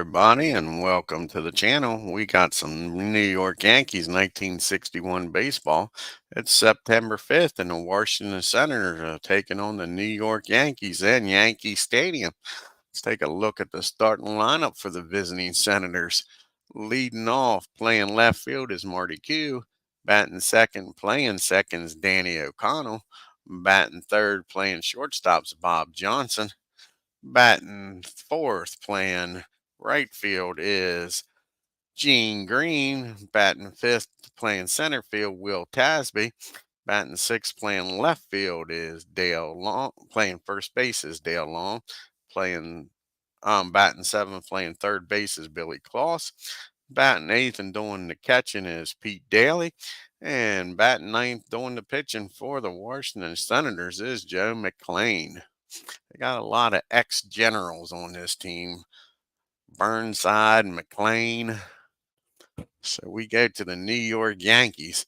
everybody, and welcome to the channel. We got some New York Yankees 1961 baseball. It's September 5th, and the Washington Senators are taking on the New York Yankees in Yankee Stadium. Let's take a look at the starting lineup for the visiting Senators. Leading off, playing left field is Marty Q. Batting second, playing second is Danny O'Connell. Batting third, playing shortstop's Bob Johnson. Batting fourth, playing right field is Gene Green. Batting fifth, playing center field, Will Tasby. Batting sixth, playing left field is Dale Long. Playing first base is Dale Long. Playing batting seventh, playing third base is Billy Kloss. Batting eighth and doing the catching is Pete Daly. And batting ninth, doing the pitching for the Washington Senators is Joe McCLAIN. They got a lot of ex-generals on this team. Burnside, McCLAIN. So we go to the New York Yankees.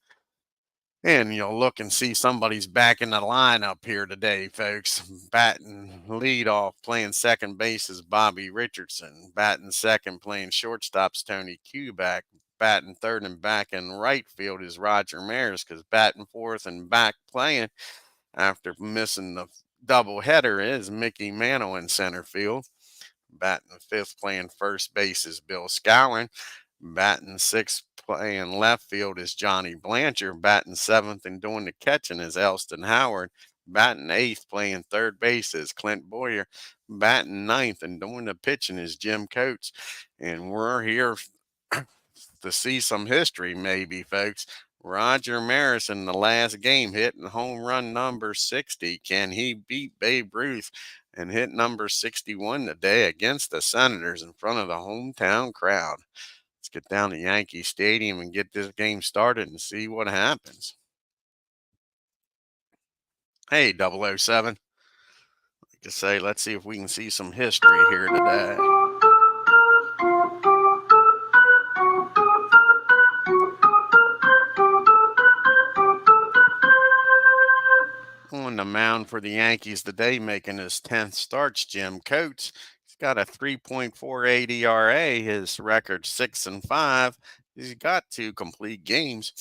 And you'll look and see somebody's back in the lineup here today, folks. Batting leadoff, playing second base is Bobby Richardson. Batting second, playing shortstop's Tony Kubek. Batting third and back in right field is Roger Maris, because batting fourth and back playing after missing the doubleheader is Mickey Mantle in center field. Batting fifth, playing first base is Bill Skowron. Batting sixth, playing left field is Johnny Blanchard. Batting seventh and doing the catching is Elston Howard. Batting eighth, playing third base is Clint Boyer. Batting ninth and doing the pitching is Jim Coates. And we're here to see some history, maybe, folks. Roger Maris in the last game hitting home run number 60. Can he beat Babe Ruth and hit number 61 today against the Senators in front of the hometown crowd? Let's get down to Yankee Stadium and get this game started and see what happens. Hey, 007. Like I say, let's see if we can see some history here today. On the mound for the Yankees today, making his 10th starts, Jim Coates. He's got a 3.48 ERA. His record 6-5. He's got 2 complete games.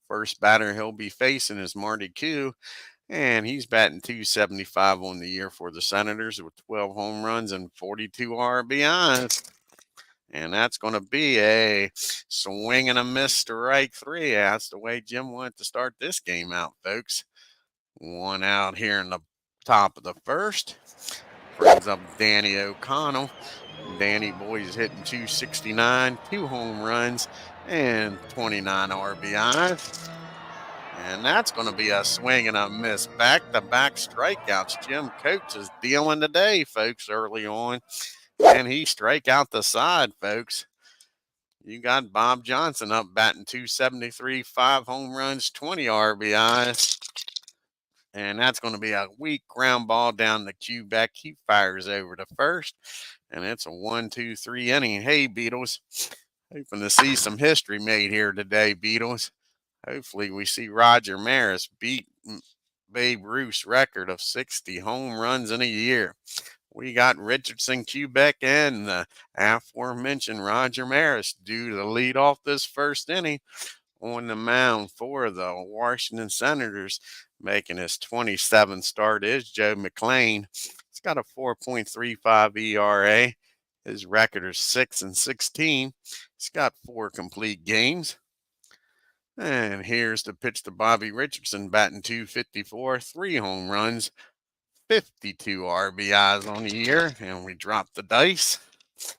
First batter he'll be facing is Marty Q, and he's batting .275 on the year for the Senators with 12 home runs and 42 RBIs. And that's going to be a swing and a miss, strike 3. That's the way Jim wanted to start this game out, folks. One out here in the top of the first. Brings up Danny O'Connell. Danny boy's hitting .269, 2 home runs, and 29 RBIs. And that's going to be a swing and a miss. Back-to-back strikeouts. Jim Coates is dealing today, folks, early on. And he strike out the side, folks. You got Bob Johnson up batting .273, 5 home runs, 20 RBIs. And that's going to be a weak ground ball down the Quebec. He fires over to first. And it's a 1-2-3 inning. Hey, Beatles. Hoping to see some history made here today, Beatles. Hopefully we see Roger Maris beat Babe Ruth's record of 60 home runs in a year. We got Richardson, Quebec, and the aforementioned Roger Maris due to lead off this first inning. On the mound for the Washington Senators, making his 27th start, is Joe McCLAIN. He's got a 4.35 ERA. His record is 6-16. He's got 4 complete games. And here's the pitch to Bobby Richardson, batting .254, 3 home runs, 52 RBIs on the year. And we drop the dice. Get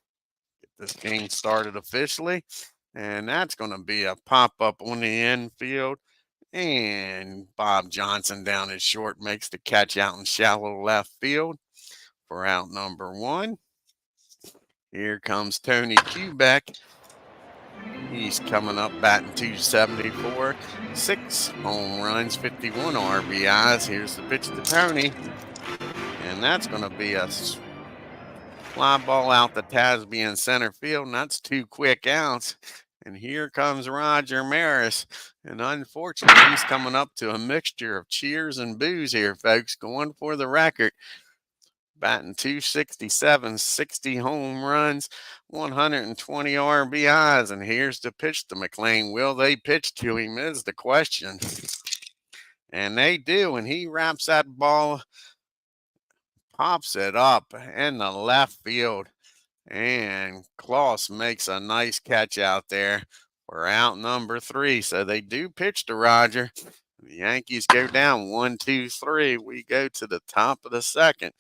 this game started officially. And that's going to be a pop-up on the infield. And Bob Johnson down at short makes the catch out in shallow left field for out number 1. Here comes Tony Kubek. He's coming up batting .274, 6 home runs, 51 RBIs. Here's the pitch to Tony. And that's going to be a fly ball out to Tasby in center field. And that's 2 quick outs. And here comes Roger Maris. And unfortunately, he's coming up to a mixture of cheers and boos here, folks, going for the record. batting 267, 60 home runs, 120 RBIs. And here's the pitch to McCLAIN. Will they pitch to him is the question. And they do, and he wraps that ball, pops it up in the left field. And Klaus makes a nice catch out there for out number 3. So they do pitch to Roger. The Yankees go down 1-2-3. We go to the top of the second.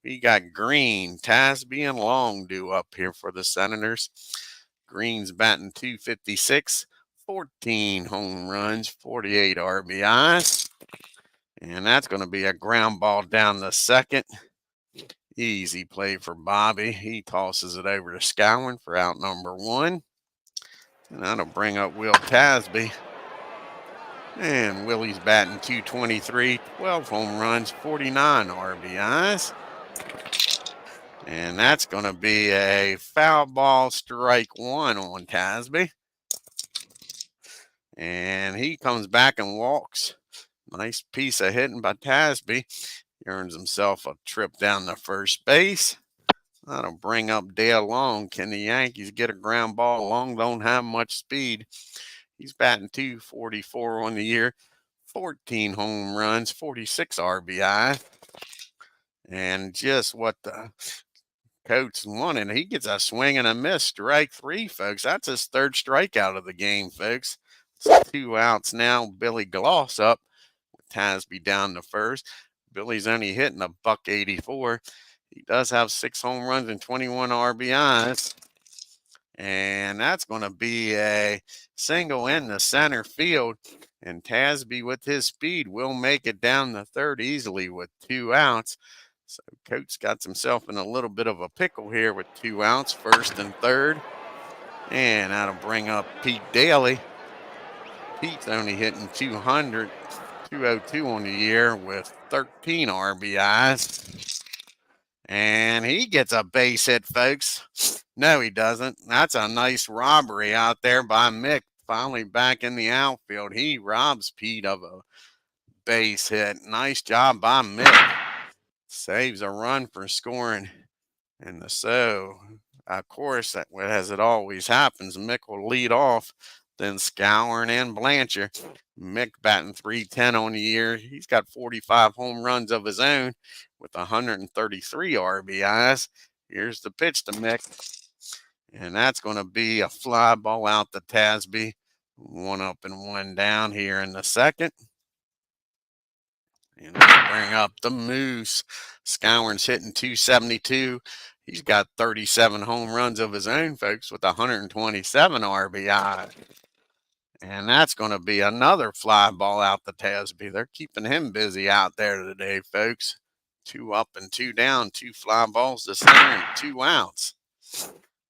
We got Green, Tasby, and Long due up here for the Senators. Green's batting 256, 14 home runs, 48 RBIs. And that's going to be a ground ball down the second. Easy play for Bobby. He tosses it over to Scowen for out number 1. And that'll bring up Will Tasby. And Willie's batting 223, 12 home runs, 49 RBIs. And that's going to be a foul ball, strike 1 on Tasby. And he comes back and walks. Nice piece of hitting by Tasby. He earns himself a trip down to first base. That'll bring up Dale Long. Can the Yankees get a ground ball? Long don't have much speed. He's batting 244 on the year, 14 home runs, 46 RBI. And just what the coach wanted. He gets a swing and a miss, strike 3, folks. That's his 3rd strikeout of the game, folks. It's 2 outs now. Billy Gloss up with Tasby down to first. Billy's only hitting a $184. He does have 6 home runs and 21 RBIs. And that's going to be a single in the center field. And Tasby, with his speed, will make it down the 3rd easily with 2 outs. So Coates got himself in a little bit of a pickle here with 2 outs, 1st and 3rd. And that'll bring up Pete Daly. Pete's only hitting 202 on the year with 13 RBIs. And he gets a base hit, folks. No, he doesn't. That's a nice robbery out there by Mick. Finally back in the outfield. He robs Pete of a base hit. Nice job by Mick. Saves a run for scoring. And so, of course, as it always happens, Mick will lead off. Then Scowen and Blanchard. Mick batting 310 on the year. He's got 45 home runs of his own with 133 RBIs. Here's the pitch to Mick. And that's going to be a fly ball out to Tasby. 1 up and 1 down here in the second. And we'll bring up the Moose. Scowen's hitting 272. He's got 37 home runs of his own, folks, with 127 RBI. And that's going to be another fly ball out to Tasby. They're keeping him busy out there today, folks. 2 up and 2 down, 2 fly balls to center, and 2 outs.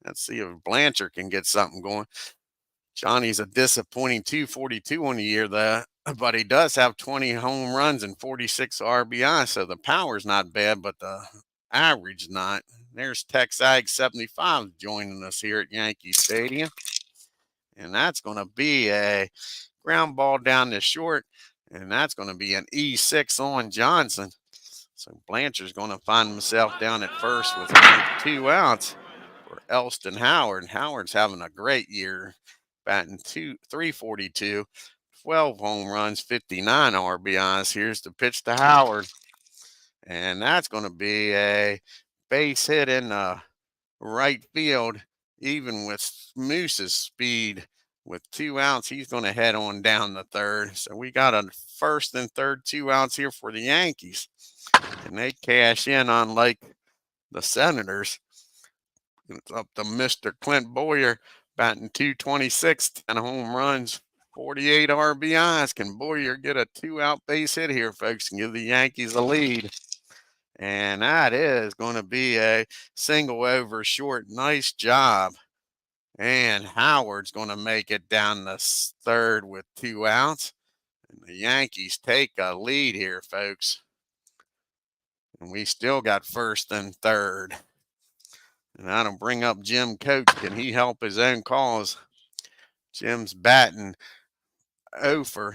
Let's see if Blanchard can get something going. Johnny's a disappointing 242 on the year, but he does have 20 home runs and 46 RBI, so the power's not bad, but the average not. There's Texag 75 joining us here at Yankee Stadium. And that's going to be a ground ball down the short, and that's going to be an E6 on Johnson. So Blanchard's going to find himself down at first with 2 outs for Elston Howard. Howard's having a great year, batting 342, 12 home runs, 59 RBIs. Here's the pitch to Howard. And that's going to be a base hit in the right field, even with Moose's speed. With 2 outs, he's going to head on down the 3rd. So we got a 1st and 3rd 2 outs here for the Yankees. And they cash in unlike the Senators. It's up to Mr. Clint Boyer, batting 226, 10 home runs, 48 RBIs. Can Boyer get a 2-out base hit here, folks, and give the Yankees a lead? And that is going to be a single over short. Nice job. And Howard's going to make it down the 3rd with 2 outs. And the Yankees take a lead here, folks. And we still got 1st and 3rd. And that'll bring up Jim Coates. Can he help his own cause? Jim's batting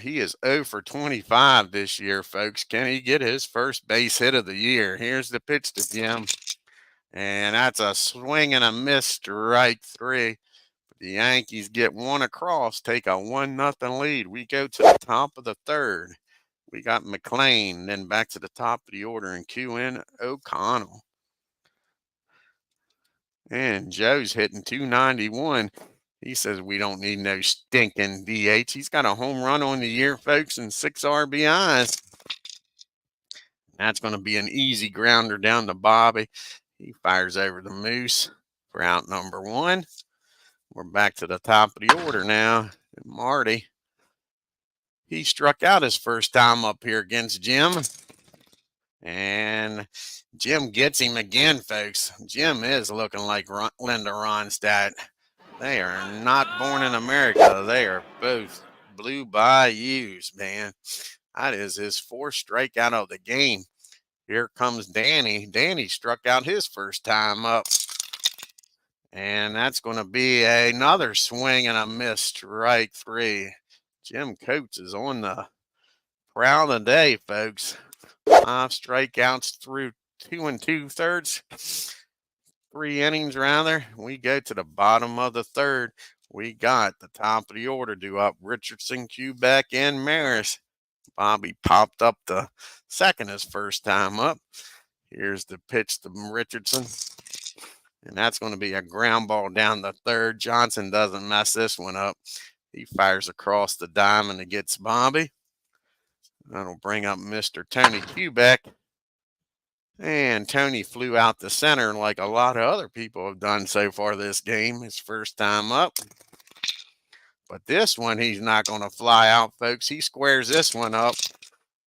He is 0 for 25 this year, folks. Can he get his first base hit of the year? Here's the pitch to Jim. And that's a swing and a miss, strike 3. The Yankees get one across, take a 1-0 lead. We go to the top of the 3rd. We got McCLAIN, then back to the top of the order and cue in O'Connell. And Joe's hitting 291. He says we don't need no stinking DH. He's got a home run on the year, folks, and 6 RBIs. That's going to be an easy grounder down to Bobby. He fires over the Moose for out number 1. We're back to the top of the order now. And Marty, he struck out his first time up here against Jim. And Jim gets him again, folks. Jim is looking like Linda Ronstadt. They are not born in America. They are both Blue Bayous, man. That is his 4th strikeout of the game. Here comes Danny. Danny struck out his first time up. And that's going to be another swing and a miss, strike 3. Jim Coates is on the prowl today, folks. 5 strikeouts through 2 2/3. 3 innings, rather. We go to the bottom of the 3rd. We got the top of the order due up. Richardson, Quebec, and Maris. Bobby popped up the 2nd his first time up. Here's the pitch to Richardson. And that's going to be a ground ball down the 3rd. Johnson doesn't mess this one up. He fires across the diamond and gets Bobby. That'll bring up Mr. Tony Quebec. And Tony flew out the center like a lot of other people have done so far this game. His first time up. But this one, he's not going to fly out, folks. He squares this one up.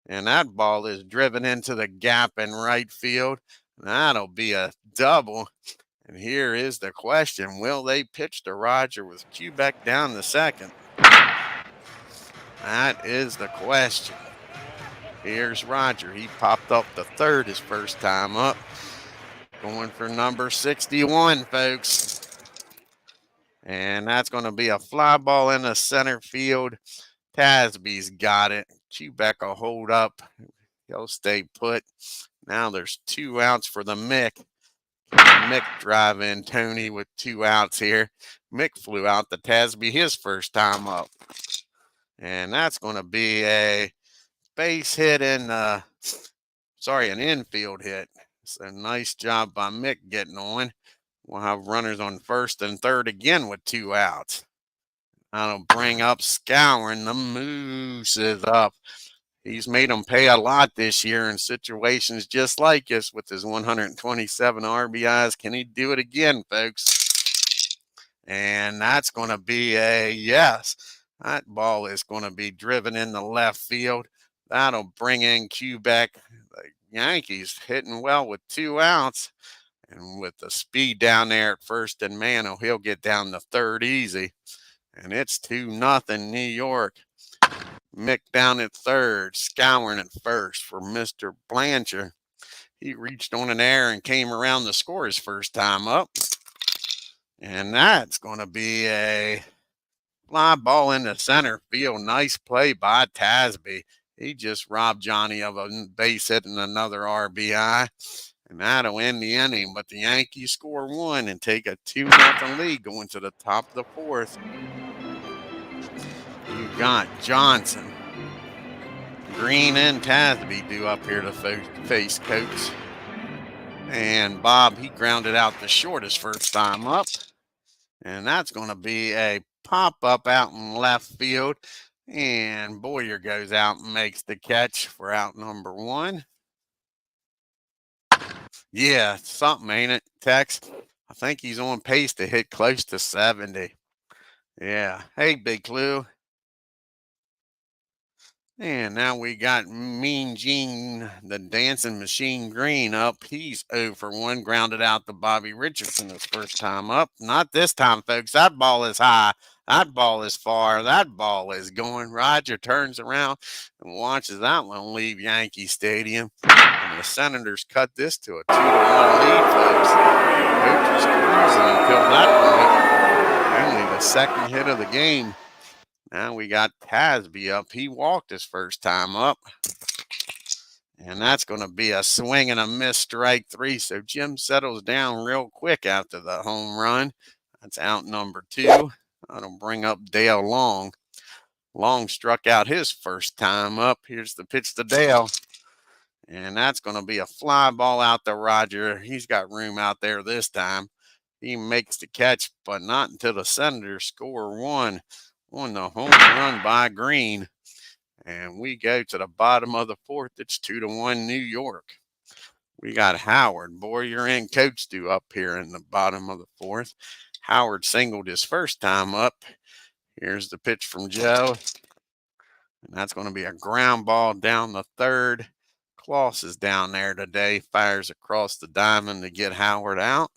And that ball is driven into the gap in right field. That'll be a double. And here is the question. Will they pitch to Roger with Quebec down the 2nd? That is the question. Here's Roger. He popped up the 3rd his first time up. Going for number 61, folks. And that's going to be a fly ball in the center field. Tasby's got it. Quebec will hold up. He'll stay put. Now there's 2 outs for the Mick. Mick drive in Tony with 2 outs here. Mick flew out to Tasby his first time up. And that's going to be a base hit in an infield hit. So nice job by Mick getting on. We'll have runners on 1st and 3rd again with 2 outs. That'll bring up Scouring. The Moose is up. He's made them pay a lot this year in situations just like this with his 127 RBIs. Can he do it again, folks? And that's going to be a yes. That ball is going to be driven in the left field. That'll bring in Quebec. The Yankees hitting well with 2 outs. And with the speed down there at 1st and Mano, he'll get down to 3rd easy. And it's 2-0 New York. Mick down at 3rd, Scouring at 1st for Mr. Blanchard. He reached on an error and came around to score his first time up. And that's going to be a fly ball in the center field. Nice play by Tasby. He just robbed Johnny of a base hit and another RBI. And that'll end the inning. But the Yankees score 1 and take a 2-0 lead going to the top of the 4th. You got Johnson, Green, and Tasby due up here to face Coates. And Bob, he grounded out the shortest first time up. And that's going to be a pop-up out in left field. And Boyer goes out and makes the catch for out number 1. Yeah, something, ain't it, Tex? I think he's on pace to hit close to 70. Yeah. Hey, Big Clue. And now we got Mean Gene, the dancing machine Green up. He's 0 for 1, grounded out to Bobby Richardson his first time up. Not this time, folks. That ball is high. That ball is far. That ball is going. Roger turns around and watches that one leave Yankee Stadium. And the Senators cut this to a 2-1 lead, folks. Coach is cruising until that point. Only the 2nd hit of the game. Now we got Tasby up. He walked his first time up. And that's going to be a swing and a miss, strike 3. So Jim settles down real quick after the home run. That's out number 2. That'll bring up Dale Long. Long struck out his first time up. Here's the pitch to Dale. And that's going to be a fly ball out to Roger. He's got room out there this time. He makes the catch, but not until the Senators score 1 on the home run by Green. And we go to the bottom of the 4th. It's 2-1 New York. We got Howard, Boyer, and Coates do up here in the bottom of the 4th. Howard singled his first time up. Here's the pitch from Joe. And that's going to be a ground ball down the 3rd. Kloss is down there today. Fires across the diamond to get Howard out.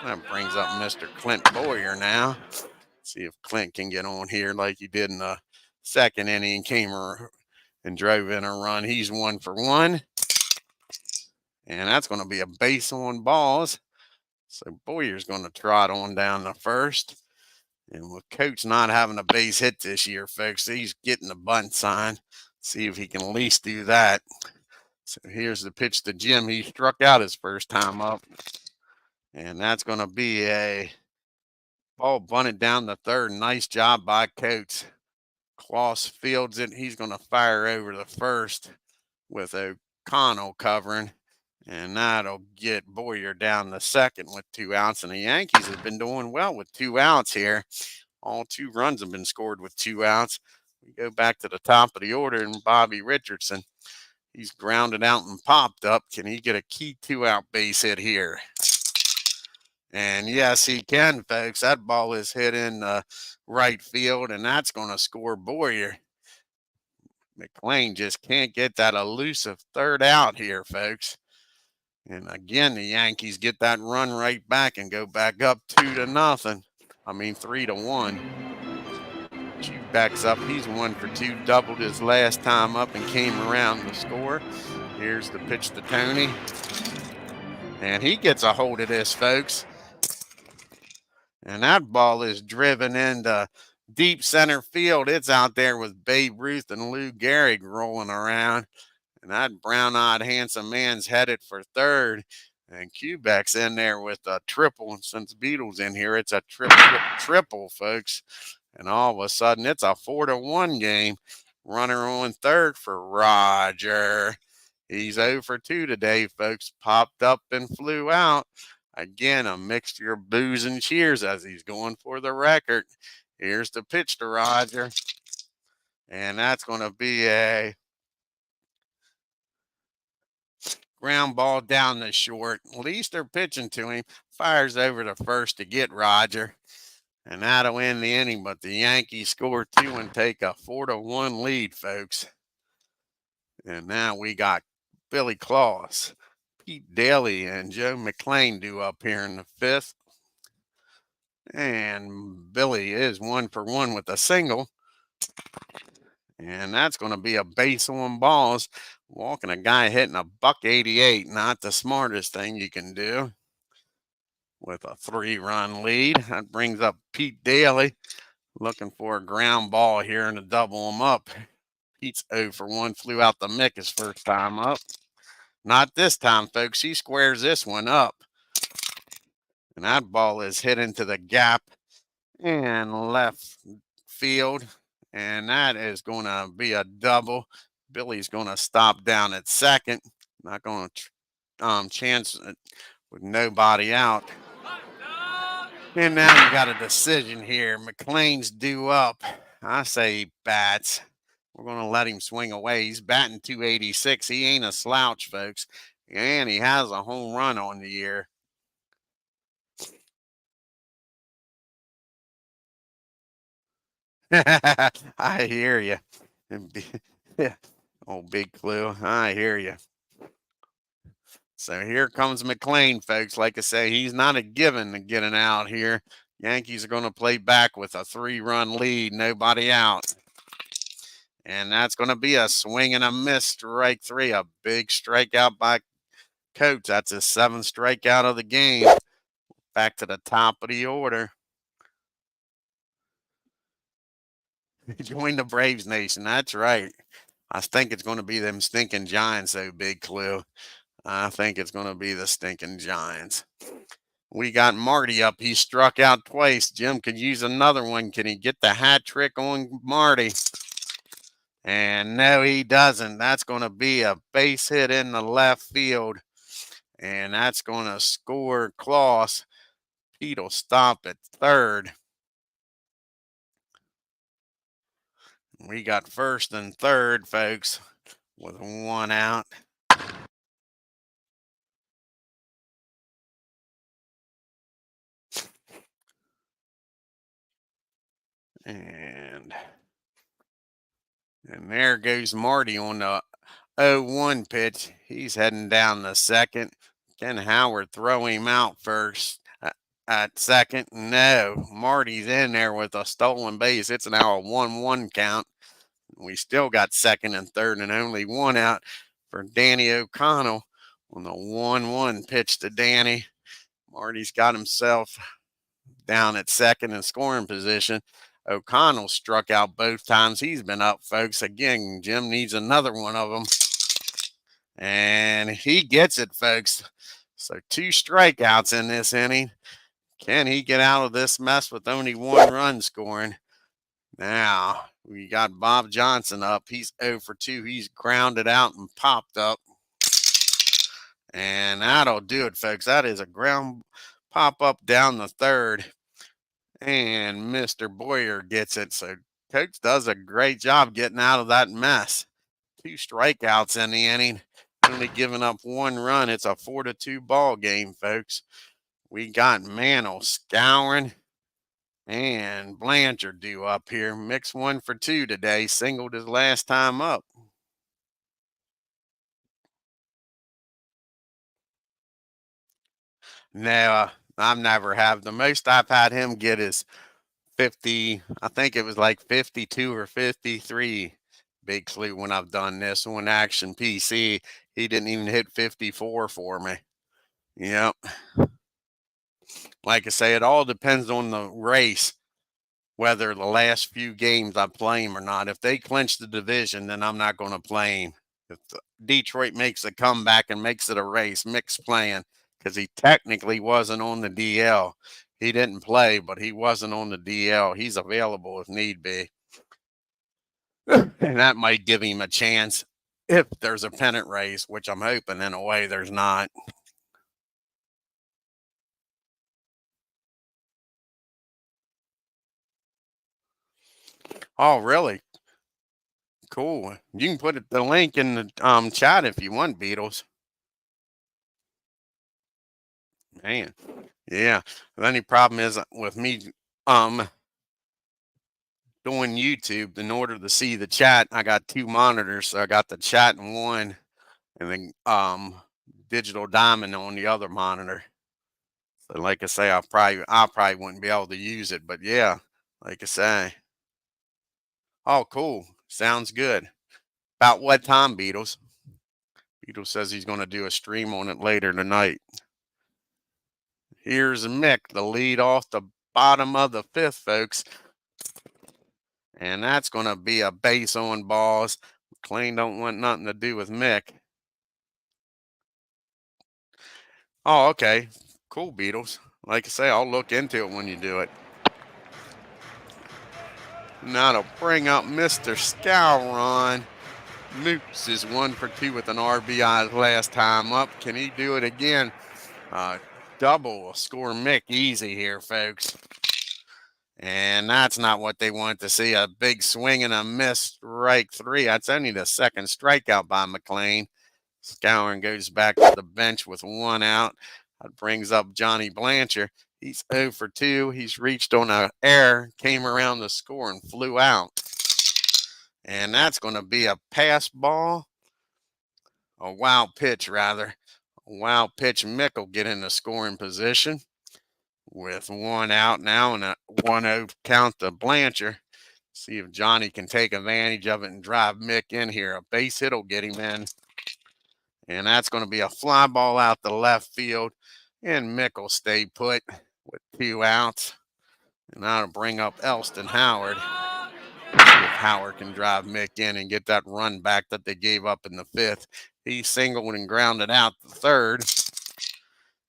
That brings up Mr. Clint Boyer now. See if Clint can get on here like he did in the 2nd inning. Came and drove in a run. He's 1 for 1. And that's going to be a base on balls. So Boyer's going to trot on down the 1st. And with Coates not having a base hit this year, folks, he's getting the bunt sign. See if he can at least do that. So here's the pitch to Jim. He struck out his first time up. And that's going to be a ball bunted down the 3rd. Nice job by Coates. Kloss fields it. He's going to fire over the 1st with O'Connell covering. And that'll get Boyer down the 2nd with 2 outs. And the Yankees have been doing well with 2 outs here. All 2 runs have been scored with 2 outs. We go back to the top of the order, and Bobby Richardson, he's grounded out and popped up. Can he get a key 2-out base hit here? And yes, he can, folks. That ball is hit in right field, and that's going to score Boyer. McCLAIN just can't get that elusive 3rd out here, folks. And again, the Yankees get that run right back and go back up 3-1. Backs up. He's 1 for 2, doubled his last time up and came around to score. Here's the pitch to Tony. And he gets a hold of this, folks. And that ball is driven into deep center field. It's out there with Babe Ruth and Lou Gehrig rolling around. And that brown-eyed handsome man's headed for 3rd. And Quebec's in there with a triple. And since Beatles in here, it's a triple, folks. And all of a sudden, it's a 4-1 game. Runner on 3rd for Roger. He's 0 for 2 today, folks. Popped up and flew out. Again, a mixture of boos and cheers as he's going for the record. Here's the pitch to Roger. And that's going to be a ground ball down the short. At least they're pitching to him. Fires over to 1st to get Roger. And that'll end the inning. But the Yankees score 2 and take a 4-1 lead, folks. And now we got Billy Kloss, Pete Daly, and Joe McCLAIN due up here in the 5th. And Billy is 1 for 1 with a single. And that's going to be a base on balls. Walking a guy hitting a $188, not the smartest thing you can do. With a 3-run lead. That brings up Pete Daly. Looking for a ground ball here and to double him up. Pete's 0 for 1, flew out the mick his first time up. Not this time, folks. He squares this one up. And that ball is hit into the gap and left field. And that is going to be a double. Billy's going to stop down at 2nd. Not going to chance it with nobody out. And now you got a decision here. McCLAIN's due up. I say he bats. We're going to let him swing away. He's batting .286. He ain't a slouch, folks. And he has a home run on the year. I hear you. Oh, Big Clue. I hear you. So here comes McCLAIN, folks. Like I say, he's not a given to getting out here. Yankees are going to play back with a 3-run lead, nobody out. And that's going to be a swing and a miss, strike 3. A big strikeout by Coates. That's his 7th strikeout of the game. Back to the top of the order. Join the Braves Nation. That's right. I think it's going to be them stinking Giants, though, Big Clue. I think it's going to be the stinking Giants. We got Marty up. He struck out twice. Jim could use another one. Can he get the hat trick on Marty? And no, he doesn't. That's going to be a base hit in the left field. And that's going to score Klaus. Pete'll stop at third. We got first and third, folks, with one out. And there goes Marty on the 0-1 pitch. He's heading down the second. Can Howard throw him out first at second? No. Marty's in there with a stolen base. It's now a 1-1 count. We still got second and third and only one out for Danny O'Connell on the 1-1 pitch to Danny. Marty's got himself down at second in scoring position. O'Connell struck out both times he's been up, folks. Again, Jim needs another one of them. And he gets it, folks. So 2 strikeouts in this inning. Can he get out of this mess with only 1 run scoring? Now, we got Bob Johnson up. He's 0 for 2. He's grounded out and popped up. And that'll do it, folks. That is a ground pop up down the third. And Mr. Boyer gets it. So Coach does a great job getting out of that mess. 2 strikeouts in the inning. Only giving up 1 run. It's a 4-2 ball game, folks. We got Mantle, Scouring, and Blanchard due up here. Mix 1 for 2 today. Singled his last time up. No, I've never have. The most I've had him get is 50. I think it was like 52 or 53. Big Clue when I've done this on Action PC. He didn't even hit 54 for me. Yep. Like I say, it all depends on the race, whether the last few games I play him or not. If they clinch the division, then I'm not going to play him. If Detroit makes a comeback and makes it a race, mixed playing, because he technically wasn't on the DL. He didn't play, but he wasn't on the DL. He's available if need be. And that might give him a chance if there's a pennant race, which I'm hoping in a way there's not. Oh, really? Cool. You can put the link in the chat if you want, Beatles. Man, yeah. The only problem is with me doing YouTube. In order to see the chat, I got 2 monitors. So I got the chat in one, and then digital diamond on the other monitor. So like I say, I probably wouldn't be able to use it. But yeah, like I say. Oh, cool. Sounds good. About what time, Beatles? Beatles says he's going to do a stream on it later tonight. Here's Mick, the lead off the bottom of the 5th, folks. And that's going to be a base on balls. McCLAIN don't want nothing to do with Mick. Oh, okay. Cool, Beatles. Like I say, I'll look into it when you do it. Now to bring up Mr. Scouron. Moose is 1 for 2 with an RBI last time up. Can he do it again? Double will score Mick easy here, folks. And that's not what they want to see. A big swing and a miss, strike 3. That's only the 2nd strikeout by McCLAIN. Scouring goes back to the bench with 1 out. That brings up Johnny Blanchard. He's 0 for 2. He's reached on an error, came around the score, and flew out. And that's going to be a pass ball. A wild pitch, rather. A wild pitch. Mick will get in the scoring position with 1 out now and a 1-0 count to Blanchard. See if Johnny can take advantage of it and drive Mick in here. A base hit will get him in. And that's going to be a fly ball out the left field. And Mick will stay put with 2 outs. And that'll bring up Elston Howard. See if Howard can drive Mick in and get that run back that they gave up in the 5th. He singled and grounded out the 3rd.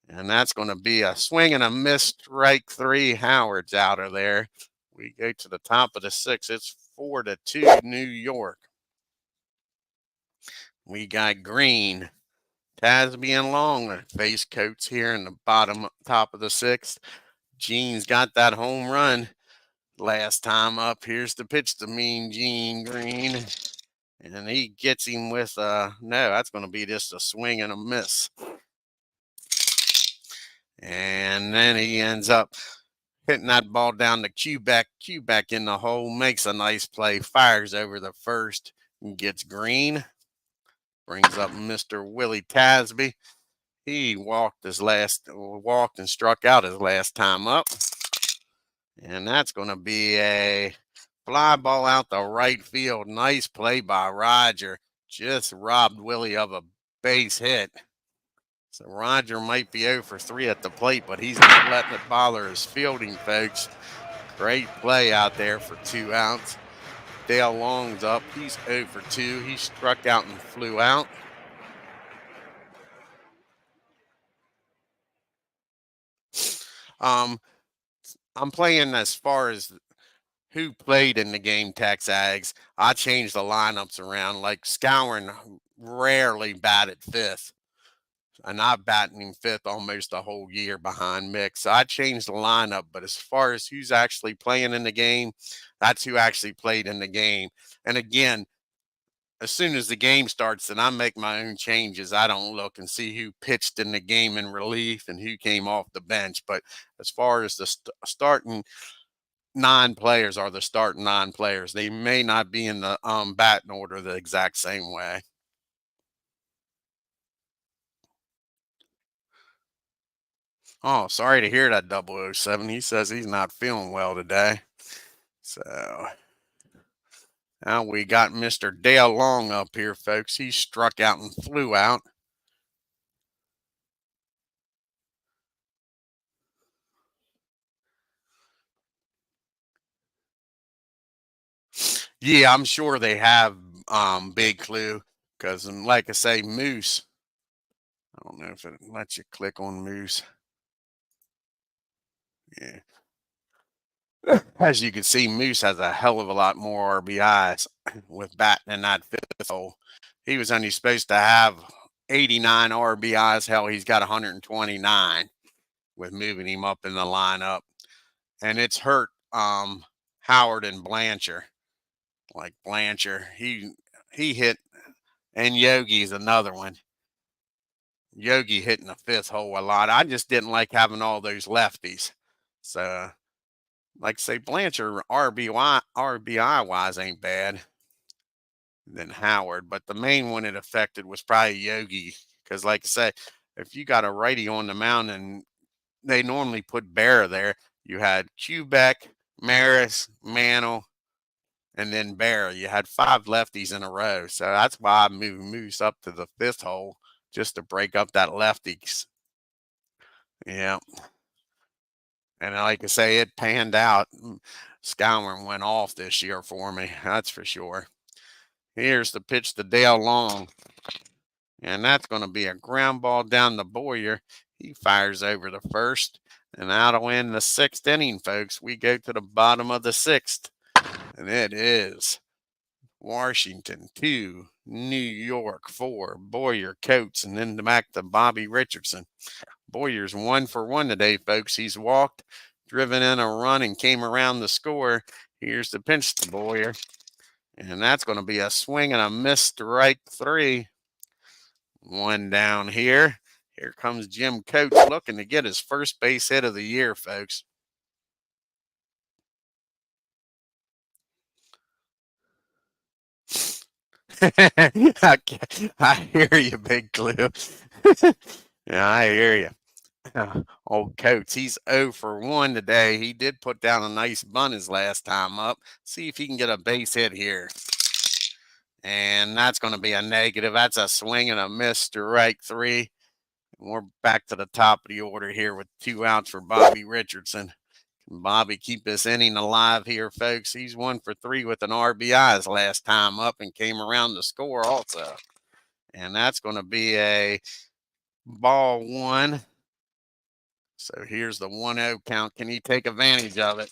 And that's going to be a swing and a miss, strike 3. Howard's out of there. We go to the top of the 6th. It's 4-2 New York. We got Green, Tasby, and Long face coats here in the top of the 6th. Gene's got that home run last time up. Here's the pitch to Mean Gene Green. And he gets him with no, that's going to be just a swing and a miss. And then he ends up hitting that ball down to Quebec in the hole, makes a nice play, fires over the 1st, and gets Green. Brings up Mr. Willie Tasby. He walked and struck out his last time up. And that's going to be a fly ball out the right field. Nice play by Roger. Just robbed Willie of a base hit. So Roger might be 0 for 3 at the plate, but he's not letting it bother his fielding, folks. Great play out there for 2 outs. Dale Long's up. He's 0 for 2. He struck out and flew out. I'm playing as far as who played in the game, Texags. I changed the lineups around. Like Scourin rarely batted 5th. And I've batted him 5th almost a whole year behind Mick. So I changed the lineup. But as far as who's actually playing in the game, that's who actually played in the game. And again, as soon as the game starts, then I make my own changes. I don't look and see who pitched in the game in relief and who came off the bench. But as far as the starting 9 players are the starting 9 players, they may not be in the batting order the exact same way. Oh, sorry to hear that, 007. He says he's not feeling well today. So now we got Mr. Dale Long up here, folks. He struck out and flew out. Yeah, I'm sure they have Big Clue because, like I say, Moose. I don't know if it lets you click on Moose. Yeah. As you can see, Moose has a hell of a lot more RBIs with batting in that 5th hole. He was only supposed to have 89 RBIs. Hell, he's got 129 with moving him up in the lineup. And it's hurt Howard and Blanchard. Like Blanchard, he hit, and Yogi's another one. Yogi hitting the 5th hole a lot. I just didn't like having all those lefties. So, like say, Blanchard RBI wise ain't bad than Howard, but the main one it affected was probably Yogi. Because, like I say, if you got a righty on the mound, and they normally put Bear there, you had Quebec, Maris, Mantle, and then Bear. You had 5 lefties in a row. So that's why I moved Moose up to the 5th hole, just to break up that lefties. Yeah. And like I say, it panned out. Scourin went off this year for me. That's for sure. Here's the pitch to Dale Long. And that's going to be a ground ball down the Boyer. He fires over the 1st. And that'll end the 6th inning, folks. We go to the bottom of the 6th. And it is Washington 2, New York 4. Boyer, Coates, and then back to Bobby Richardson. Boyer's 1 for 1 today, folks. He's walked, driven in a run, and came around the score. Here's the pinch to Boyer. And that's going to be a swing and a miss, strike 3. 1 down here. Here comes Jim Coates looking to get his first base hit of the year, folks. I hear you, Big Clue. Yeah, I hear you. Old Coates, he's 0 for 1 today. He did put down a nice bunt his last time up. See if he can get a base hit here. And that's going to be a negative. That's a swing and a miss, strike 3. And we're back to the top of the order here with 2 outs for Bobby Richardson. Bobby keep this inning alive here, folks. He's 1 for 3 with an RBI his last time up and came around to score also. And that's going to be a ball 1. So here's the 1-0 count. Can he take advantage of it?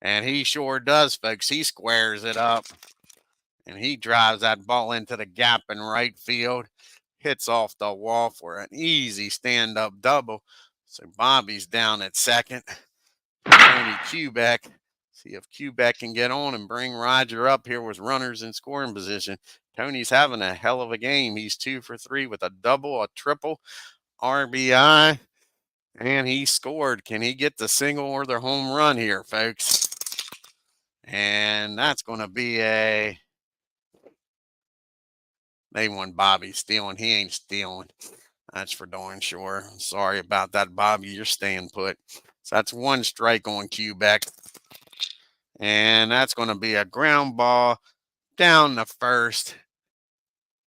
And he sure does, folks. He squares it up. And he drives that ball into the gap in right field. Hits off the wall for an easy stand-up double. So Bobby's down at second. Tony Quebec. See if Quebec can get on and bring Roger up here with runners in scoring position. Tony's having a hell of a game. He's 2 for 3 with a double, a triple, RBI, and he scored. Can he get the single or the home run here, folks? And that's going to be a... They want Bobby stealing. He ain't stealing. That's for darn sure. Sorry about that, Bobby. You're staying put. So that's 1 strike on Quebec. And that's going to be a ground ball down the first.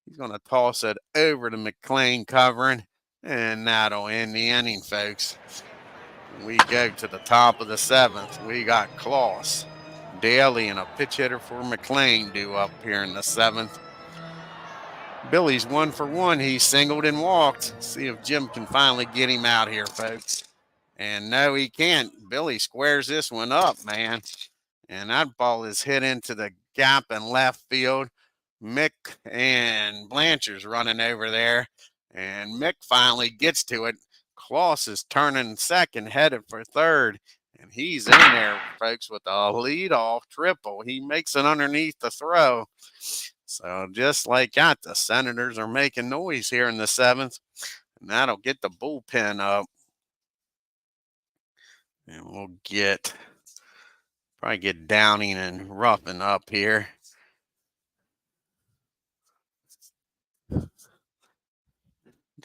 He's going to toss it over to McCLAIN covering. And that'll end the inning, folks. We go to the top of the 7th. We got Klaus, Daly, and a pitch hitter for McCLAIN due up here in the 7th. Billy's 1 for 1. He singled and walked. See if Jim can finally get him out here, folks. And no, he can't. Billy squares this one up, man. And that ball is hit into the gap in left field. Mick and Blanchard's running over there. And Mick finally gets to it. Klaus is turning second, headed for third. And he's in there, folks, with a leadoff triple. He makes it underneath the throw. So just like that, the Senators are making noise here in the 7th. And that'll get the bullpen up. And we'll probably get Downing and Ruffin up here.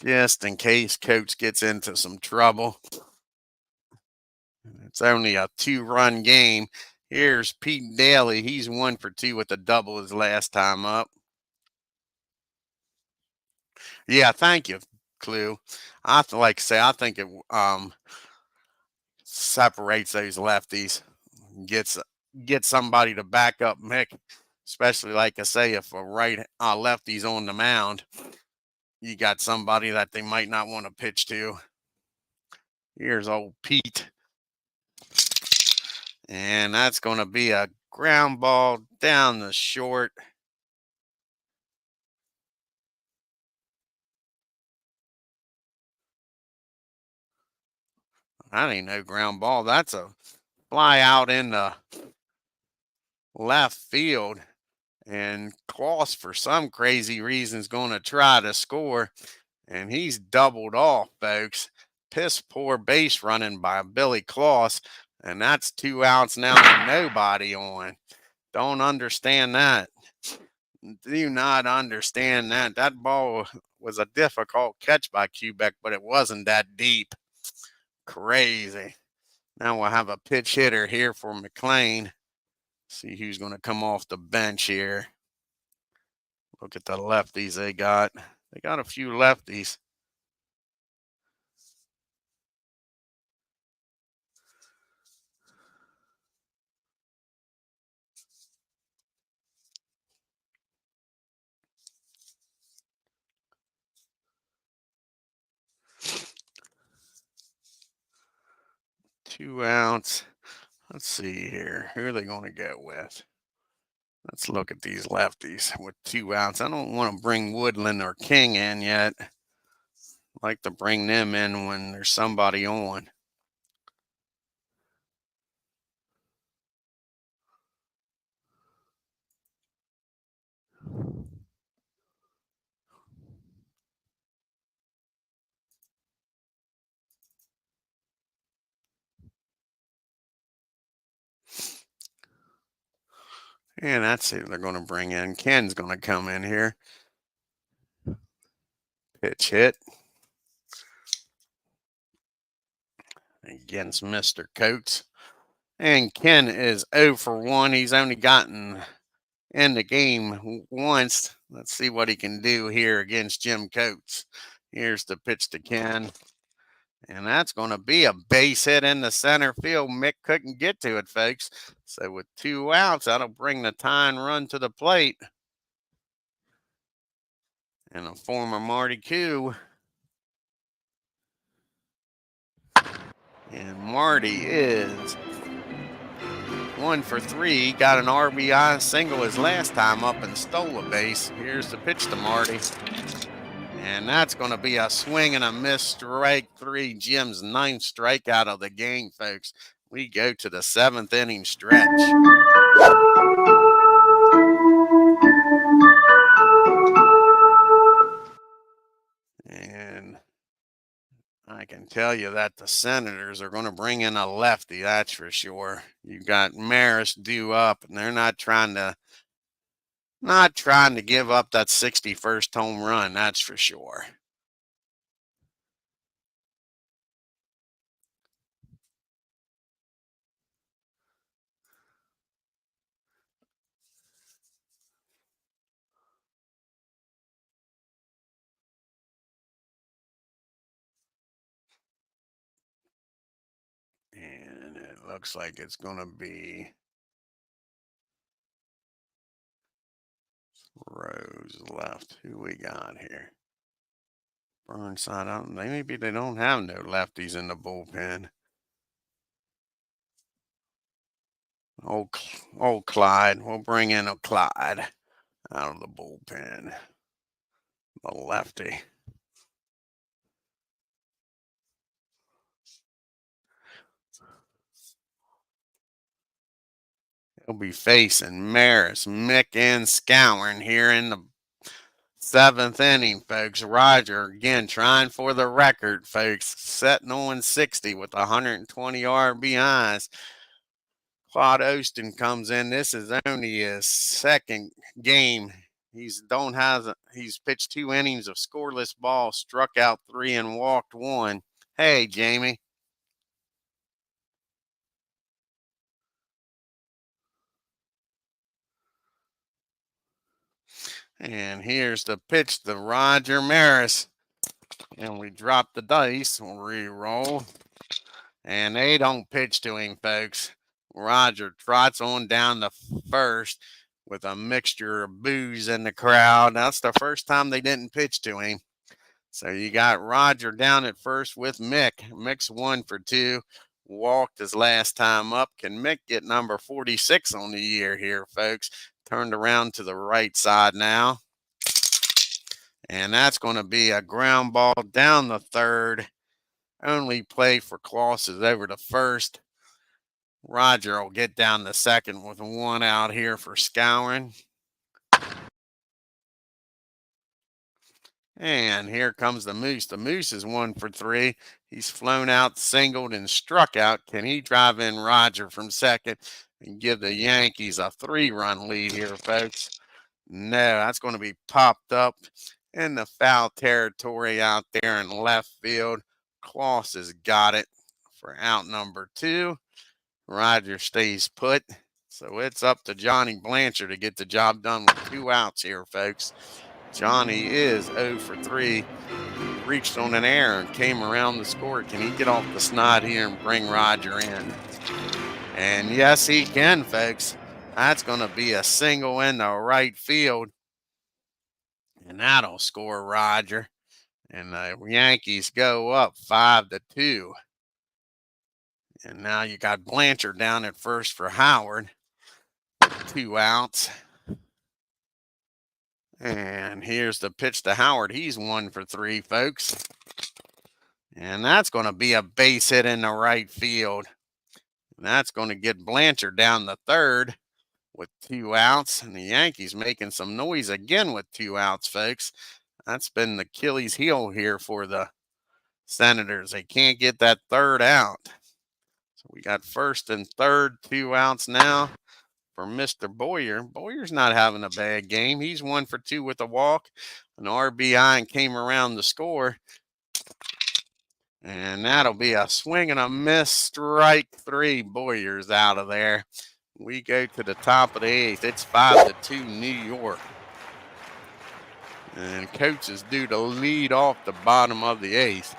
Just in case Coach gets into some trouble. It's only a 2-run game. Here's Pete Daly. He's 1 for 2 with a double his last time up. Yeah, thank you, Clue. I like to say I think it separates those lefties, gets somebody to back up Mick, especially like I say if a lefty's on the mound, you got somebody that they might not want to pitch to. Here's old Pete. And that's going to be a ground ball down the short. That ain't no ground ball. That's a fly out in the left field. And Klaus, for some crazy reason, is going to try to score. And he's doubled off, folks. Piss poor base running by Billy Klaus. And that's 2 outs now with nobody on. Don't understand that. Do not understand that. That ball was a difficult catch by Quebec, but it wasn't that deep. Crazy. Now we'll have a pitch hitter here for McCLAIN. See who's going to come off the bench here. Look at the lefties they got. They got a few lefties. Two outs. Let's see here. Who are they going to go with? Let's look at these lefties with 2 outs. I don't want to bring Woodland or King in yet. I like to bring them in when there's somebody on. And that's who they're going to bring in. Ken's going to come in here. Pitch hit against Mr. Coates. And Ken is 0 for 1. He's only gotten in the game once. Let's see what he can do here against Jim Coates. Here's the pitch to Ken. And that's going to be a base hit in the center field. Mick couldn't get to it, folks. So with 2 outs, that'll bring the tying run to the plate. And a former Marty Koo. And Marty is 1 for 3. Got an RBI single his last time up and stole a base. Here's the pitch to Marty. And that's going to be a swing and a miss, strike 3. Jim's 9th strikeout of the game, folks. We go to the 7th inning stretch. And I can tell you that the Senators are going to bring in a lefty, that's for sure. You got Maris due up, and they're not trying to give up that 61st home run, that's for sure. And it looks like it's going to be Rose left. Who we got here? Burnside. Maybe they don't have no lefties in the bullpen. Old Clyde. We'll bring in a Clyde out of the bullpen. The lefty. He'll be facing Maris, Mick, and Scourin here in the 7th inning, folks. Roger again trying for the record, folks. Setting on 60 with 120 RBIs. Claude Austin comes in. This is only his 2nd game. He's pitched 2 innings of scoreless ball, struck out 3 and walked 1. Hey, Jamie. And here's the pitch to Roger Maris. And we drop the dice. We'll re-roll. And they don't pitch to him, folks. Roger trots on down to first with a mixture of boos in the crowd. That's the first time they didn't pitch to him. So you got Roger down at first with Mick. Mick's 1 for 2. Walked his last time up. Can Mick get number 46 on the year here, folks? Turned around to the right side now. And that's going to be a ground ball down the third. Only play for Clauses over to first. Roger will get down the second with 1 out here for Scourin. And here comes the Moose. The Moose is 1 for 3. He's flown out, singled, and struck out. Can he drive in Roger from second and give the Yankees a 3-run lead here, folks? No, that's going to be popped up in the foul territory out there in left field. Klaus has got it for out number 2. Roger stays put. So it's up to Johnny Blanchard to get the job done with 2 outs here, folks. Johnny is 0 for 3. Reached on an error and came around the score. Can he get off the snide here and bring Roger in? And yes, he can, folks. That's going to be a single in the right field. And that'll score Roger. And the Yankees go up 5-2. And now you got Blanchard down at first for Howard. 2 outs. And here's the pitch to Howard. He's 1 for 3, folks. And that's going to be a base hit in the right field. And that's going to get Blanchard down the third with 2 outs. And the Yankees making some noise again with 2 outs, folks. That's been the Achilles heel here for the Senators. They can't get that 3rd out. So we got first and third, 2 outs now for Mr. Boyer. Boyer's not having a bad game. He's 1 for 2 with a walk, an RBI, and came around the score. And that'll be a swing and a miss, strike 3. Boyer's out of there. We go to the top of the 8th. It's 5-2 New York. And Coates is due to lead off the bottom of the 8th.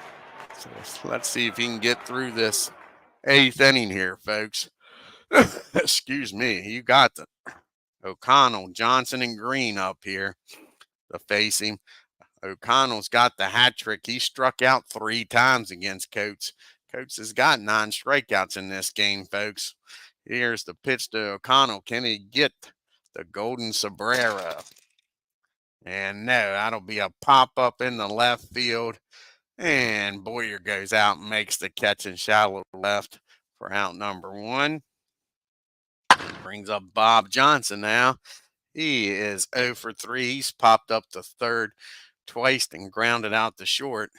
So let's see if he can get through this 8th inning here, folks. Excuse me. You got the O'Connell, Johnson, and Green up here to face him. O'Connell's got the hat trick. He struck out 3 times against Coates. Coates has got 9 strikeouts in this game, folks. Here's the pitch to O'Connell. Can he get the golden sombrero? And no, that'll be a pop up in the left field. And Boyer goes out and makes the catch in shallow left for out number 1. Brings up Bob Johnson now. He is 0 for 3. He's popped up to third twice and grounded out to short.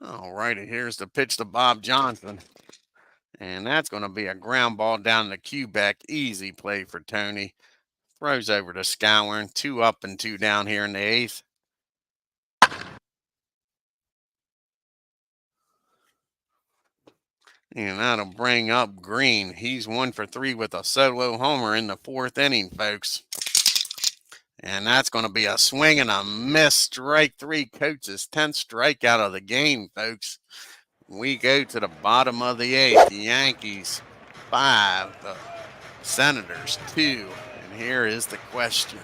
All righty, here's the pitch to Bob Johnson. And that's going to be a ground ball down the Quebec. Easy play for Tony. Throws over to Scourin. 2 up and 2 down here in the 8th. And that'll bring up Green. He's 1 for 3 with a solo homer in the 4th inning, folks. And that's going to be a swing and a miss. Strike 3. Coates' 10th strikeout of the game, folks. We go to the bottom of the 8th. The Yankees 5, the Senators 2. And here is the question.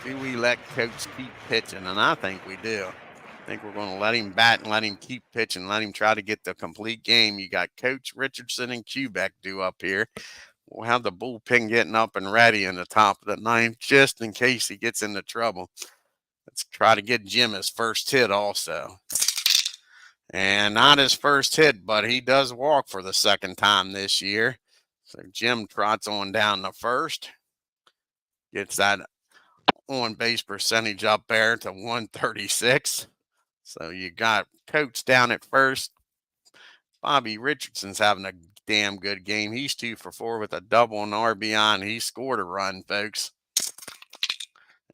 Do we let Coates keep pitching? And I think we do. I think we're going to let him bat and let him keep pitching, let him try to get the complete game. You got Coach Richardson and Quebec due up here. We'll have the bullpen getting up and ready in the top of the 9th just in case he gets into trouble. Let's try to get Jim his first hit also. And not his first hit, but he does walk for the 2nd time this year. So Jim trots on down to first. Gets that on-base percentage up there to 136. So you got Coates down at first. Bobby Richardson's having a damn good game. He's 2 for 4 with a double and RBI, and he scored a run, folks.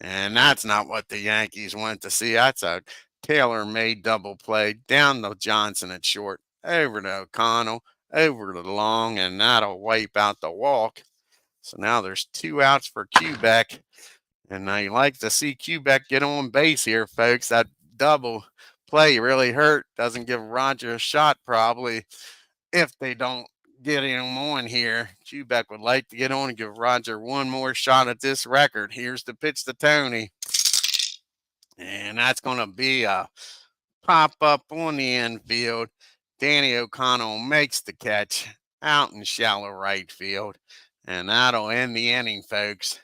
And that's not what the Yankees want to see. That's a tailor-made double play down to Johnson at short, over to O'Connell, over to Long, and that'll wipe out the walk. So now there's 2 outs for Quebec. And I like to see Quebec get on base here, folks. That double play really hurt. Doesn't give Roger a shot, probably, if they don't get him on here. Quebec would like to get on and give Roger one more shot at this record. Here's the pitch to Tony. And that's going to be a pop up on the infield. Danny O'Connell makes the catch out in shallow right field. And that'll end the inning, folks.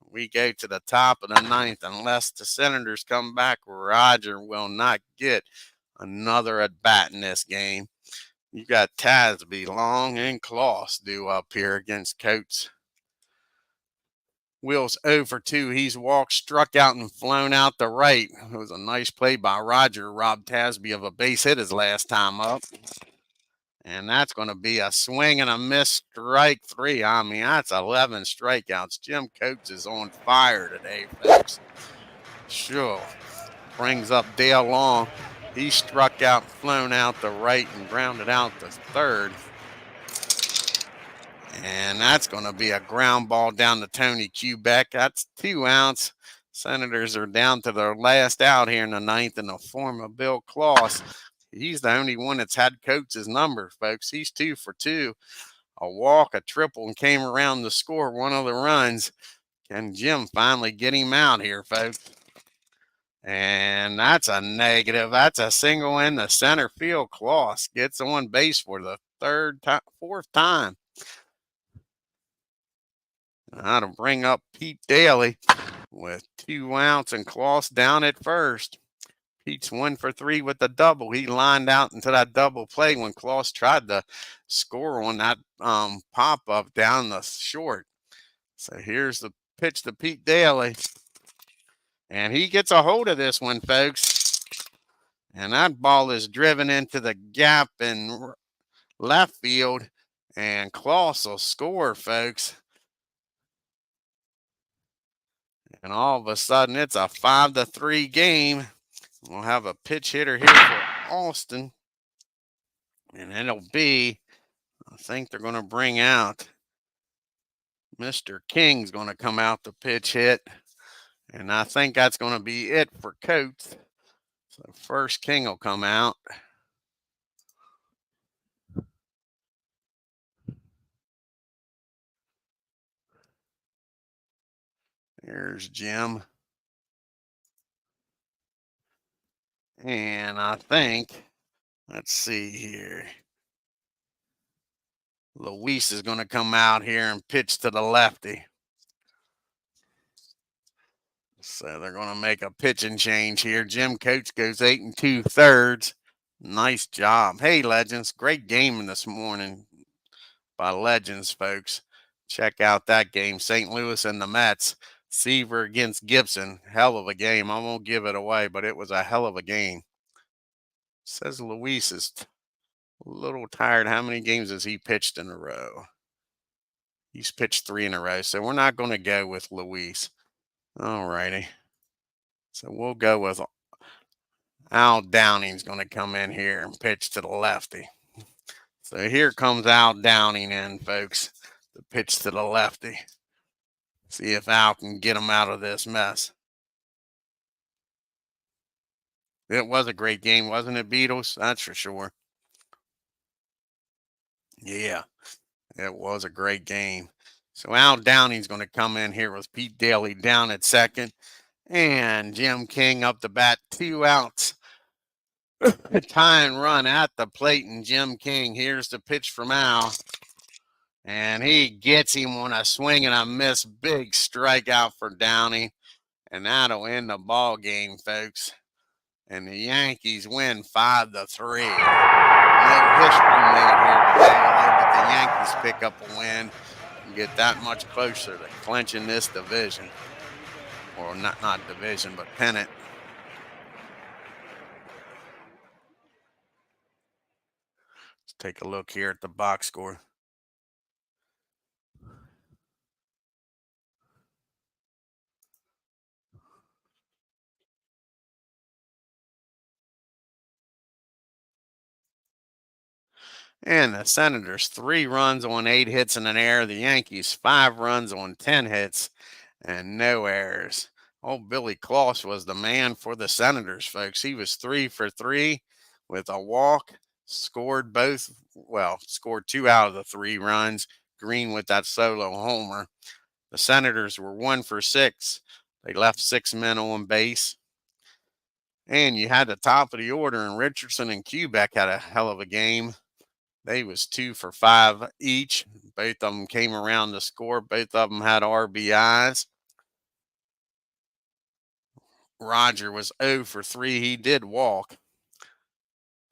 We go to the top of the 9th. Unless the Senators come back, Roger will not get another at bat in this game. You got Tasby, Long, and Kloss due up here against Coates. Will's 0 for 2. He's walked, struck out, and flown out to right. It was a nice play by Roger. Robbed Tasby of a base hit his last time up. And that's going to be a swing and a miss, strike 3. I mean, that's 11 strikeouts. Jim Coates is on fire today, folks. Sure. Brings up Dale Long. He struck out, flown out to right, and grounded out to third. And that's going to be a ground ball down to Tony Quebec. That's 2 outs. Senators are down to their last out here in the 9th in the form of Bill Kloss. He's the only one that's had Coates' number, folks. He's 2 for 2. A walk, a triple, and came around to score one of the runs. Can Jim finally get him out here, folks? And that's a negative. That's a single in the center field. Kloss gets on base for the 4th time. That'll bring up Pete Daly with 2 outs and Kloss down at first. Pete's 1 for 3 with the double. He lined out into that double play when Kloss tried to score on that pop-up down the short. So here's the pitch to Pete Daly. And he gets a hold of this one, folks. And that ball is driven into the gap in left field. And Kloss will score, folks. And all of a sudden, it's a 5-3 game. We'll have a pitch hitter here for Austin. And it'll be, I think they're going to bring out Mr. King's going to come out the pitch hit. And I think that's going to be it for Coates. So first King will come out. Here's Jim. And I think, let's see here. Luis is going to come out here and pitch to the lefty. So they're going to make a pitching change here. Jim Coates goes 8 2/3. Nice job. Hey, Legends. Great game this morning by Legends, folks. Check out that game. St. Louis and the Mets. Seaver against Gibson. Hell of a game. I won't give it away, but it was a hell of a game. Says Luis is a little tired. How many games has he pitched in a row? He's pitched 3 in a row, so we're not going to go with Luis. All righty. So we'll go with Al Downing's going to come in here and pitch to the lefty. So here comes Al Downing in, folks. The pitch to the lefty. See if Al can get him out of this mess. It was a great game, wasn't it, Beatles? That's for sure. Yeah, it was a great game. So Al Downing's going to come in here with Pete Daly down at second. And Jim King up the bat, 2 outs. Tie and run at the plate, and Jim King. Here's the pitch from Al. And he gets him on a swing and a miss. Big strikeout for Downing. And that'll end the ball game, folks. And the Yankees win 5-3. No history made here today, but the Yankees pick up a win and get that much closer to clinching this division. Or not division, but pennant. Let's take a look here at the box score. And the Senators, 3 runs on 8 hits and an error. The Yankees, 5 runs on 10 hits and no errors. Old Billy Kloss was the man for the Senators, folks. He was 3 for 3 with a walk, scored 2 out of the 3 runs. Green with that solo homer. The Senators were 1 for 6. They left 6 men on base. And you had the top of the order, and Richardson and Quebec had a hell of a game. They was 2 for 5 each. Both of them came around to score. Both of them had RBIs. Roger was 0 for 3. He did walk,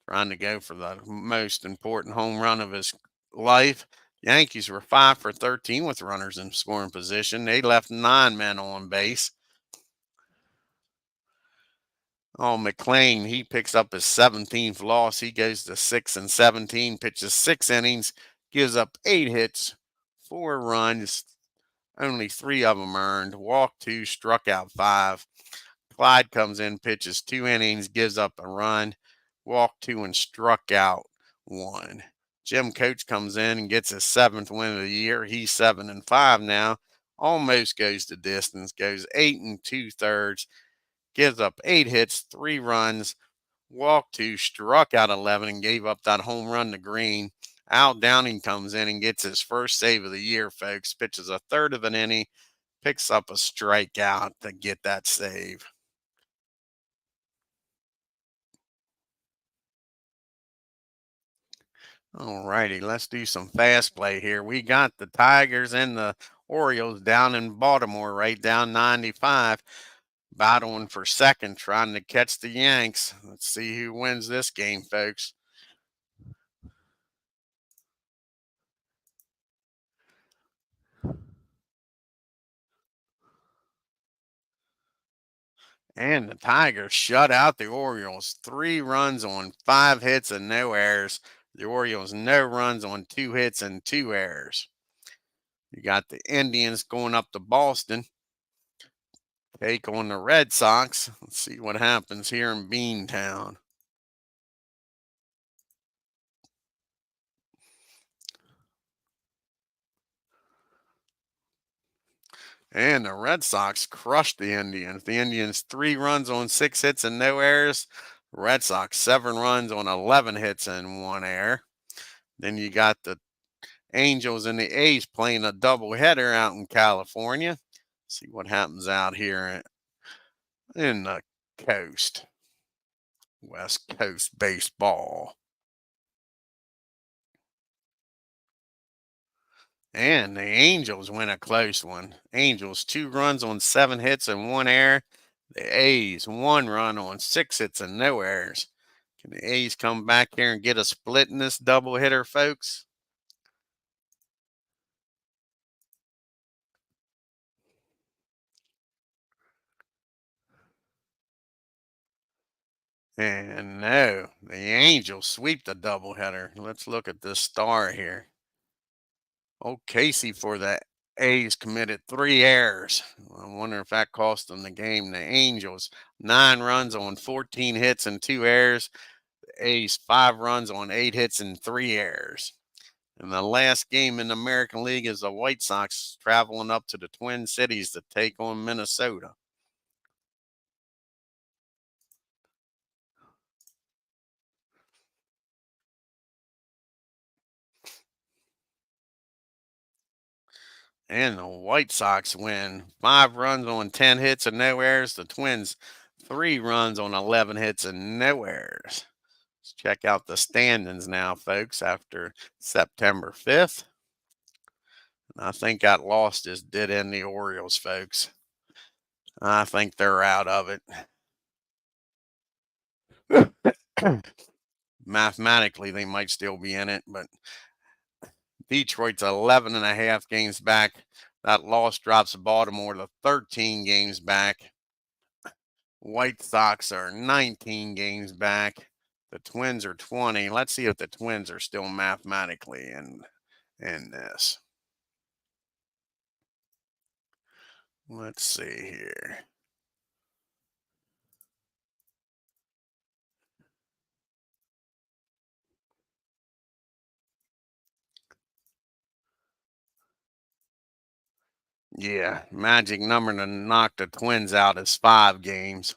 trying to go for the most important home run of his life. Yankees were 5 for 13 with runners in scoring position. They left 9 men on base. Oh, McCLAIN, he picks up his 17th loss. He goes to 6-17, pitches 6 innings, gives up 8 hits, 4 runs, only 3 of them earned, walked 2, struck out 5. Clyde comes in, pitches 2 innings, gives up a run, walked 2, and struck out 1. Jim Coates comes in and gets his 7th win of the year. He's 7-5 now. Almost goes the distance, goes 8 2/3, gives up 8 hits, 3 runs, walked 2, struck out 11, and gave up that home run to Green. Al Downing comes in and gets his first save of the year, folks. Pitches a third of an inning, picks up a strikeout to get that save. All righty, let's do some fast play here. We got the Tigers and the Orioles down in Baltimore, right down 95, battling for second, trying to catch the Yanks. Let's see who wins this game, folks. And the Tigers shut out the Orioles. 3 runs on 5 hits and no errors. The Orioles, no runs on 2 hits and 2 errors. You got the Indians going up to Boston. Take on the Red Sox. Let's see what happens here in Beantown. And the Red Sox crushed the Indians. The Indians 3 runs on 6 hits and no errors. Red Sox 7 runs on 11 hits and 1 error. Then you got the Angels and the A's playing a doubleheader out in California. See what happens out here in the coast. West Coast baseball. And the Angels win a close one. Angels 2 runs on 7 hits and 1 error. The A's 1 run on 6 hits and no errors. Can the A's come back here and get a split in this doubleheader, folks? And no, the Angels sweep the doubleheader. Let's look at this star here. Oh, Casey for the A's committed 3 errors. I wonder if that cost them the game. The Angels, 9 runs on 14 hits and 2 errors. The A's, 5 runs on 8 hits and 3 errors. And the last game in the American League is the White Sox traveling up to the Twin Cities to take on Minnesota. And the White Sox win 5 runs on 10 hits and no errors. The Twins, 3 runs on 11 hits and no errors. Let's check out the standings now, folks, after September 5th. I think that loss just did in the Orioles, folks. I think they're out of it. Mathematically, they might still be in it, but Detroit's 11.5 games back. That loss drops Baltimore to 13 games back. White Sox are 19 games back. The Twins are 20. Let's see if the Twins are still mathematically in this. Let's see here. Yeah, magic number to knock the Twins out is 5 games.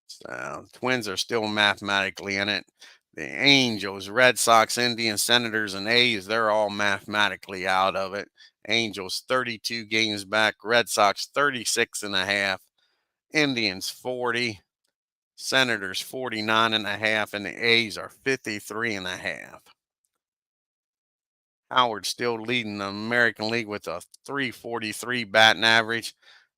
So Twins are still mathematically in it. The Angels, Red Sox, Indians, Senators, and A's, they're all mathematically out of it. Angels 32 games back, Red Sox 36 and a half, Indians 40, Senators 49 and a half, and the A's are 53 and a half. Howard still leading the American League with a 343 batting average.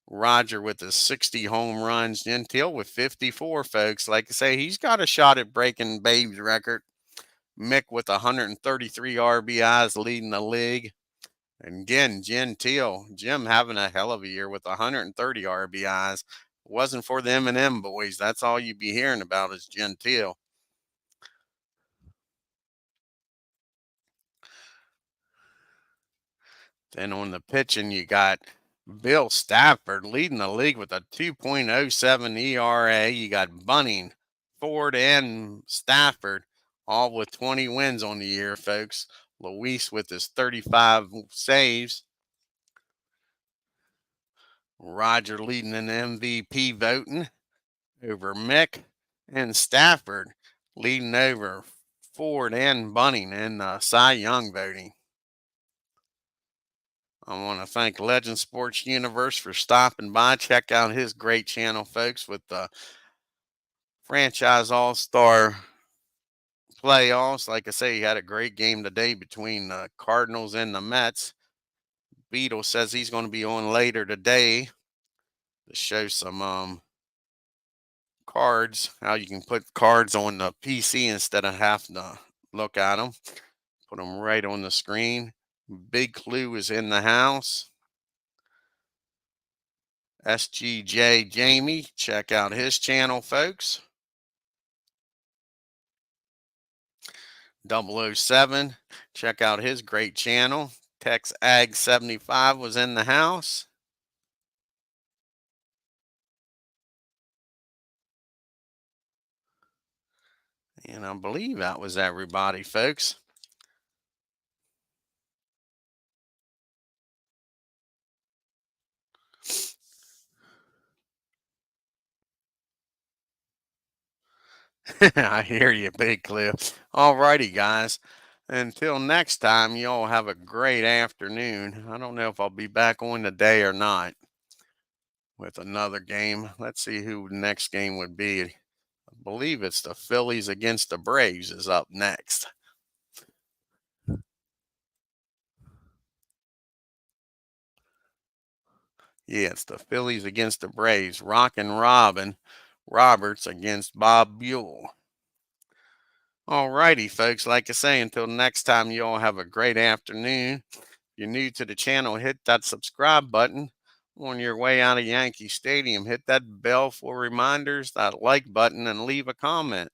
Roger with his 60 home runs. Gentile with 54, folks. Like I say, he's got a shot at breaking Babe's record. Mick with 133 RBIs leading the league. And again, Jim having a hell of a year with 130 RBIs. Wasn't for the M&M boys. That's all you'd be hearing about is Gentile. Then on the pitching, you got Bill Stafford leading the league with a 2.07 ERA. You got Bunning, Ford, and Stafford all with 20 wins on the year, folks. Luis with his 35 saves. Roger leading in MVP voting over Mick, and Stafford leading over Ford and Bunning in Cy Young voting. I want to thank Legend Sports Universe for stopping by. Check out his great channel, folks, with the franchise all-star playoffs. Like I say, he had a great game today between the Cardinals and the Mets. Beetle says he's going to be on later today to show some cards, how you can put cards on the PC instead of having to look at them. Put them right on the screen. Big Clue is in the house. SGJ Jamie, check out his channel, folks. 007, check out his great channel. Tex Ag 75 was in the house. And I believe that was everybody, folks. I hear you, Big Cliff. All righty, guys. Until next time, you all have a great afternoon. I don't know if I'll be back on today or not with another game. Let's see who the next game would be. I believe it's the Phillies against the Braves is up next. Yeah, it's the Phillies against the Braves. Rockin' Robin Roberts against Bob Buell. All righty, folks. Like I say, until next time, you all have a great afternoon. If you're new to the channel, hit that subscribe button. On your way out of Yankee Stadium, hit that bell for reminders, that like button, and leave a comment.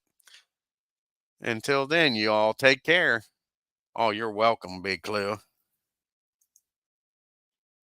Until then, you all take care. Oh, you're welcome, Big Clue.